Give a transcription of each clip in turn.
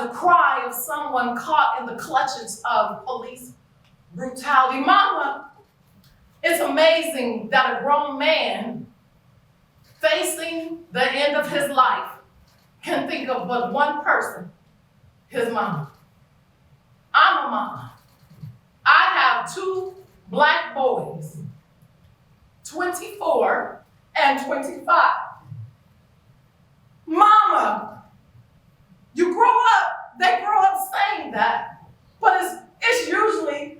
the cry of someone caught in the clutches of police brutality. Mama, it's amazing that a grown man facing the end of his life can think of but one person, his mama. I'm a mama. I have two black boys, 24 and 25. Mama, you grow up, they grow up saying that, but it's usually,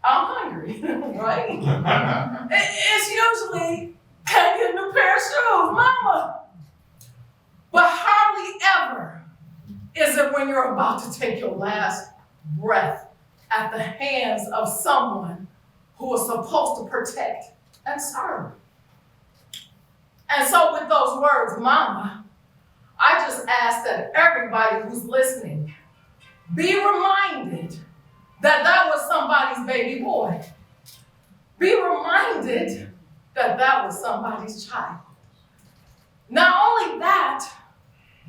I'm hungry, right? It's usually, can't get a new pair of shoes, mama. But hardly ever is it when you're about to take your last breath at the hands of someone who is supposed to protect and serve. And so with those words, mama, I just ask that everybody who's listening be reminded that that was somebody's baby boy. Be reminded that that was somebody's child. Not only that,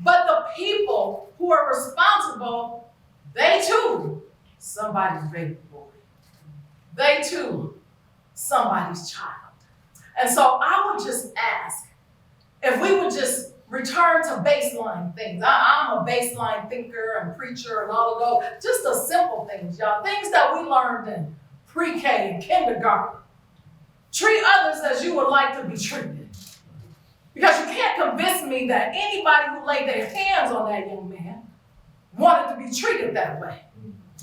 but the people who are responsible, they too, somebody's baby boy. They too, somebody's child. And so I would just ask if we would just return to baseline things. I'm a baseline thinker and preacher and all of those. Just the simple things, y'all. Things that we learned in pre-K and kindergarten. Treat others as you would like to be treated. Because you can't convince me that anybody who laid their hands on that young man wanted to be treated that way.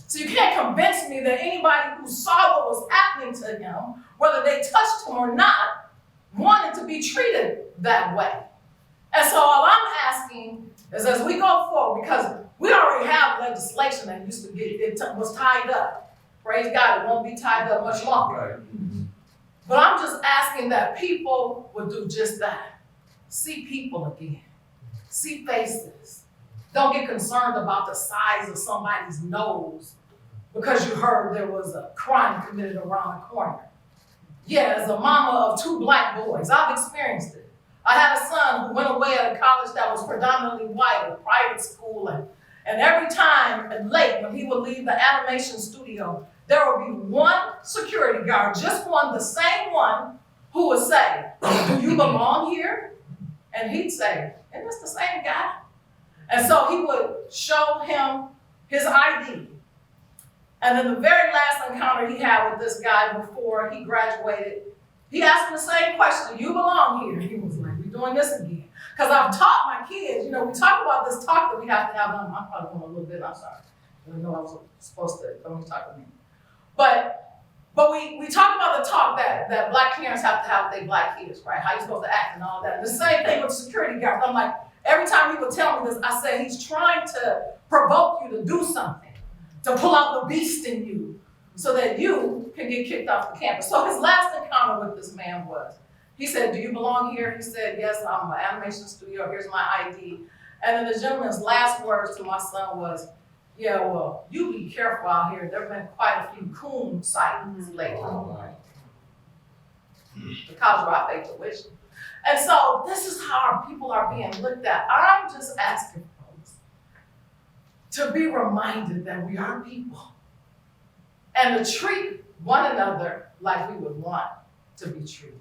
So you can't convince me that anybody who saw what was happening to him, whether they touched him or not, wanted to be treated that way. And so all I'm asking is as we go forward, because we already have legislation that used to was tied up. Praise God, it won't be tied up much longer. But I'm just asking that people would do just that. See people again. See faces. Don't get concerned about the size of somebody's nose because you heard there was a crime committed around the corner. Yeah, as a mama of two black boys, I've experienced it. I had a son who went away at a college that was predominantly white, a private school, and every time at late when he would leave the animation studio, there would be one security guard, just one, the same one, who would say, "Do you belong here?" And he'd say, "Isn't this the same guy?" And so he would show him his ID. And then the very last encounter he had with this guy before he graduated, he asked him the same question, "Do you belong here?" He was like, "We're doing this again." Because I've taught my kids, we talk about this talk that we have to have. I'm probably going a little bit, I'm sorry. I know I was supposed to, don't talk to me. But we talk about the talk that black parents have to have with their black kids, right? How you're supposed to act and all that. And the same thing with security guards. I'm like, every time he would tell me this, I say, he's trying to provoke you to do something, to pull out the beast in you so that you can get kicked off the campus. So his last encounter with this man was, he said, "Do you belong here?" He said, "Yes, I'm an animation studio. Here's my ID." And then the gentleman's last words to my son was, "Yeah, well, you be careful out here. There have been quite a few coon sightings lately." Because I pay tuition. And so this is how our people are being looked at. I'm just asking folks to be reminded that we are people and to treat one another like we would want to be treated.